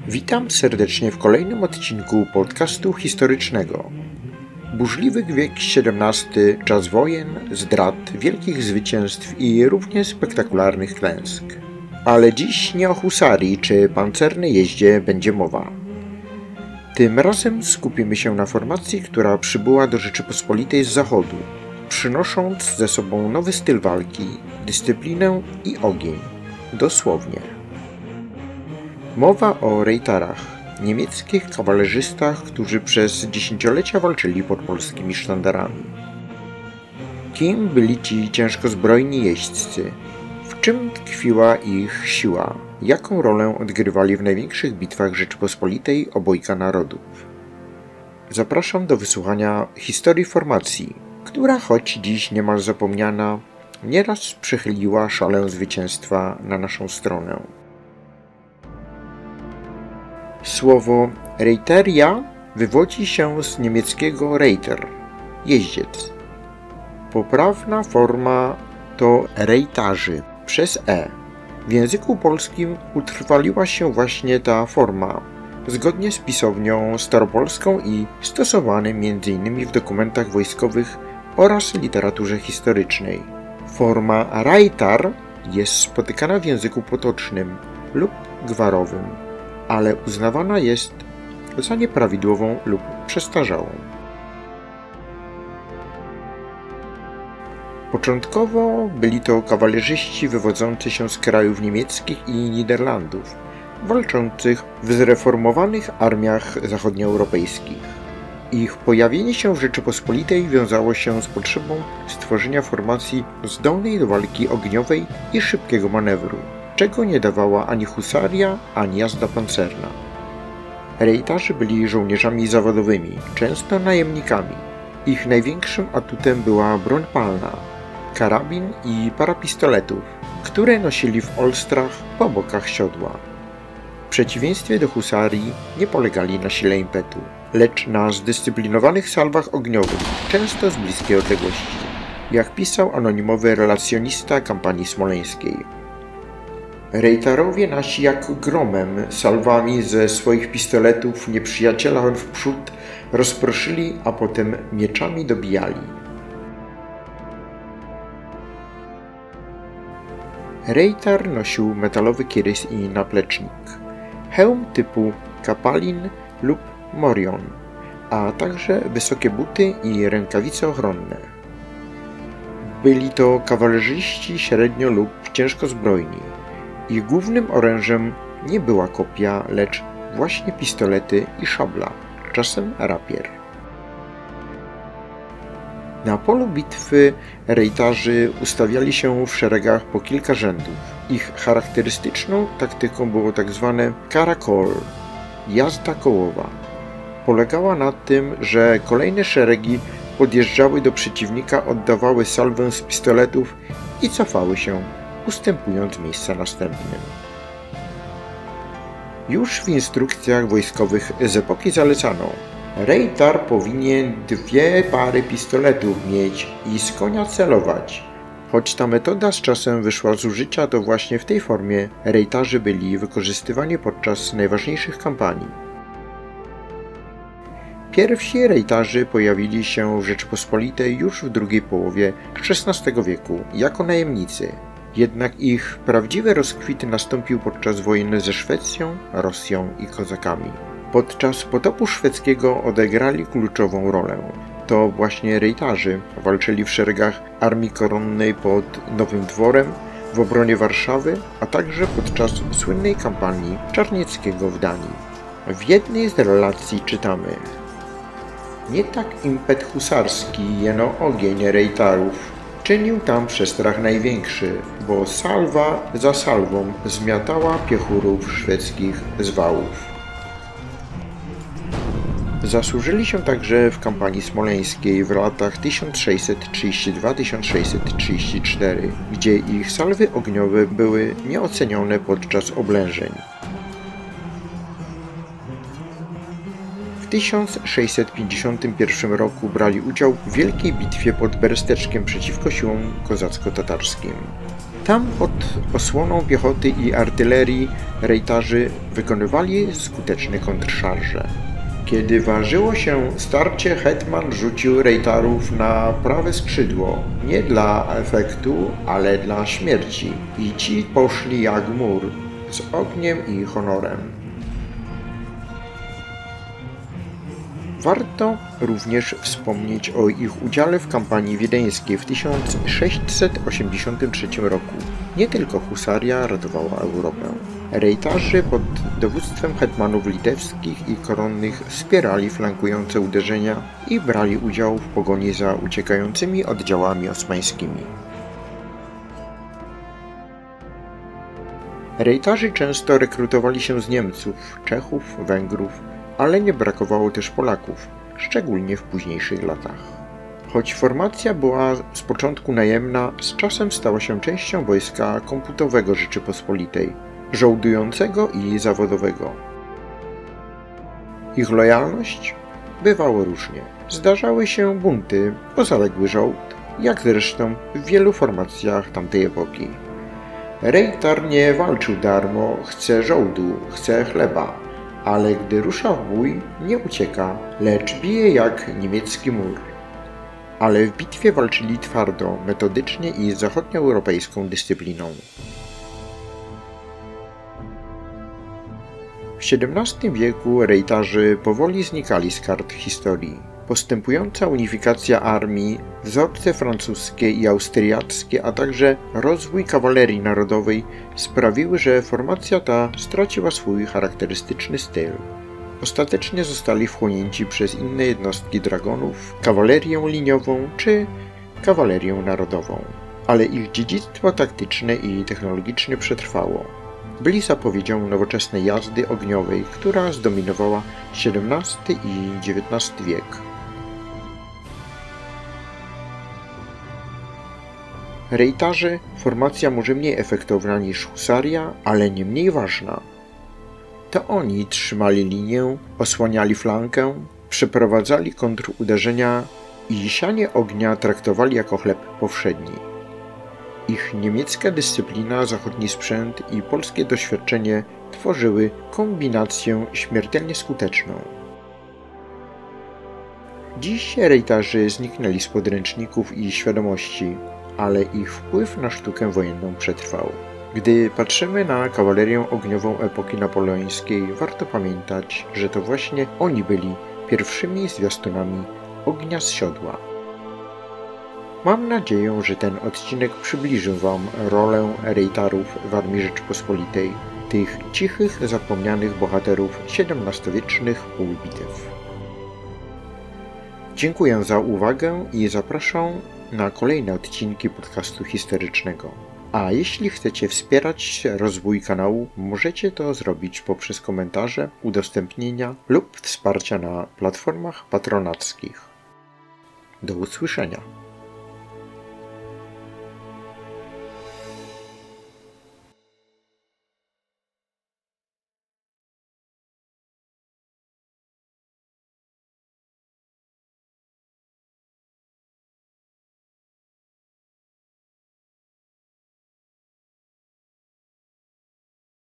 Witam serdecznie w kolejnym odcinku podcastu historycznego. Burzliwy wiek XVII, czas wojen, zdrad, wielkich zwycięstw i równie spektakularnych klęsk. Ale dziś nie o husarii czy pancernej jeździe będzie mowa. Tym razem skupimy się na formacji, która przybyła do Rzeczypospolitej z zachodu, przynosząc ze sobą nowy styl walki, dyscyplinę i ogień. Dosłownie. Mowa o rejtarach, niemieckich kawalerzystach, którzy przez dziesięciolecia walczyli pod polskimi sztandarami. Kim byli ci ciężko zbrojni jeźdźcy? W czym tkwiła ich siła? Jaką rolę odgrywali w największych bitwach Rzeczypospolitej obojga narodów? Zapraszam do wysłuchania historii formacji, która choć dziś niemal zapomniana, nieraz przechyliła szalę zwycięstwa na naszą stronę. Słowo reiteria wywodzi się z niemieckiego reiter, jeździec. Poprawna forma to rejtarzy przez e. W języku polskim utrwaliła się właśnie ta forma, zgodnie z pisownią staropolską i stosowanym m.in. w dokumentach wojskowych oraz literaturze historycznej. Forma rajtar jest spotykana w języku potocznym lub gwarowym, ale uznawana jest za nieprawidłową lub przestarzałą. Początkowo byli to kawalerzyści wywodzący się z krajów niemieckich i Niderlandów, walczących w zreformowanych armiach zachodnioeuropejskich. Ich pojawienie się w Rzeczypospolitej wiązało się z potrzebą stworzenia formacji zdolnej do walki ogniowej i szybkiego manewru, czego nie dawała ani husaria, ani jazda pancerna. Rejtarzy byli żołnierzami zawodowymi, często najemnikami. Ich największym atutem była broń palna, karabin i para pistoletów, które nosili w olstrach po bokach siodła. W przeciwieństwie do husarii nie polegali na sile impetu, lecz na zdyscyplinowanych salwach ogniowych, często z bliskiej odległości, jak pisał anonimowy relacjonista kampanii smoleńskiej. Rejtarowie nasi jak gromem, salwami ze swoich pistoletów nieprzyjaciela wprzód rozproszyli, a potem mieczami dobijali. Rejtar nosił metalowy kirys i naplecznik, hełm typu kapalin lub morion, a także wysokie buty i rękawice ochronne. Byli to kawalerzyści średnio lub ciężko zbrojni. Ich głównym orężem nie była kopia, lecz właśnie pistolety i szabla, czasem rapier. Na polu bitwy rejtarzy ustawiali się w szeregach po kilka rzędów. Ich charakterystyczną taktyką było tzw. karakol, jazda kołowa. Polegała na tym, że kolejne szeregi podjeżdżały do przeciwnika, oddawały salwę z pistoletów i cofały się, ustępując miejsca następnym. Już w instrukcjach wojskowych z epoki zalecano: rejtar powinien 2 pary pistoletów mieć i z konia celować. Choć ta metoda z czasem wyszła z użycia, to właśnie w tej formie rejtarzy byli wykorzystywani podczas najważniejszych kampanii. Pierwsi rejtarzy pojawili się w Rzeczypospolitej już w drugiej połowie XVI wieku jako najemnicy. Jednak ich prawdziwy rozkwit nastąpił podczas wojen ze Szwecją, Rosją i Kozakami. Podczas potopu szwedzkiego odegrali kluczową rolę. To właśnie rejtarzy walczyli w szeregach Armii Koronnej pod Nowym Dworem, w obronie Warszawy, a także podczas słynnej kampanii Czarnieckiego w Danii. W jednej z relacji czytamy: nie tak impet husarski, jeno ogień rejtarów czynił tam przestrach największy, bo salwa za salwą zmiatała piechurów szwedzkich z wałów. Zasłużyli się także w kampanii smoleńskiej w latach 1632-1634, gdzie ich salwy ogniowe były nieocenione podczas oblężeń. W 1651 roku brali udział w wielkiej bitwie pod Beresteczkiem przeciwko siłom kozacko-tatarskim. Tam pod osłoną piechoty i artylerii rejtarzy wykonywali skuteczne kontrszarże. Kiedy ważyło się starcie, hetman rzucił rejtarów na prawe skrzydło, nie dla efektu, ale dla śmierci. I ci poszli jak mur, z ogniem i honorem. Warto również wspomnieć o ich udziale w kampanii wiedeńskiej w 1683 roku. Nie tylko husaria ratowała Europę. Rejtarzy pod dowództwem hetmanów litewskich i koronnych wspierali flankujące uderzenia i brali udział w pogoni za uciekającymi oddziałami osmańskimi. Rejtarzy często rekrutowali się z Niemców, Czechów, Węgrów, ale nie brakowało też Polaków, szczególnie w późniejszych latach. Choć formacja była z początku najemna, z czasem stała się częścią wojska komputowego Rzeczypospolitej, żołdującego i zawodowego. Ich lojalność bywało różnie. Zdarzały się bunty o zaległy żołd, jak zresztą w wielu formacjach tamtej epoki. Rejtar nie walczył darmo, chce żołdu, chce chleba, ale gdy rusza w bój, nie ucieka, lecz bije jak niemiecki mur. Ale w bitwie walczyli twardo, metodycznie i z zachodnioeuropejską dyscypliną. W XVII wieku rejtarzy powoli znikali z kart historii. Postępująca unifikacja armii, wzorce francuskie i austriackie, a także rozwój kawalerii narodowej sprawiły, że formacja ta straciła swój charakterystyczny styl. Ostatecznie zostali wchłonięci przez inne jednostki dragonów, kawalerię liniową czy kawalerię narodową. Ale ich dziedzictwo taktyczne i technologiczne przetrwało. Byli zapowiedzią nowoczesnej jazdy ogniowej, która zdominowała XVII i XIX wiek. Rejtarzy formacja może mniej efektowna niż husaria, ale nie mniej ważna. To oni trzymali linię, osłaniali flankę, przeprowadzali kontruderzenia i sianie ognia traktowali jako chleb powszedni. Ich niemiecka dyscyplina, zachodni sprzęt i polskie doświadczenie tworzyły kombinację śmiertelnie skuteczną. Dziś rejtarzy zniknęli z podręczników i świadomości, ale ich wpływ na sztukę wojenną przetrwał. Gdy patrzymy na kawalerię ogniową epoki napoleońskiej, warto pamiętać, że to właśnie oni byli pierwszymi zwiastunami ognia z siodła. Mam nadzieję, że ten odcinek przybliżył Wam rolę rejtarów w Armii Rzeczypospolitej, tych cichych, zapomnianych bohaterów XVII-wiecznych pól bitew. Dziękuję za uwagę i zapraszam na kolejne odcinki podcastu historycznego. A jeśli chcecie wspierać rozwój kanału, możecie to zrobić poprzez komentarze, udostępnienia lub wsparcia na platformach patronackich. Do usłyszenia.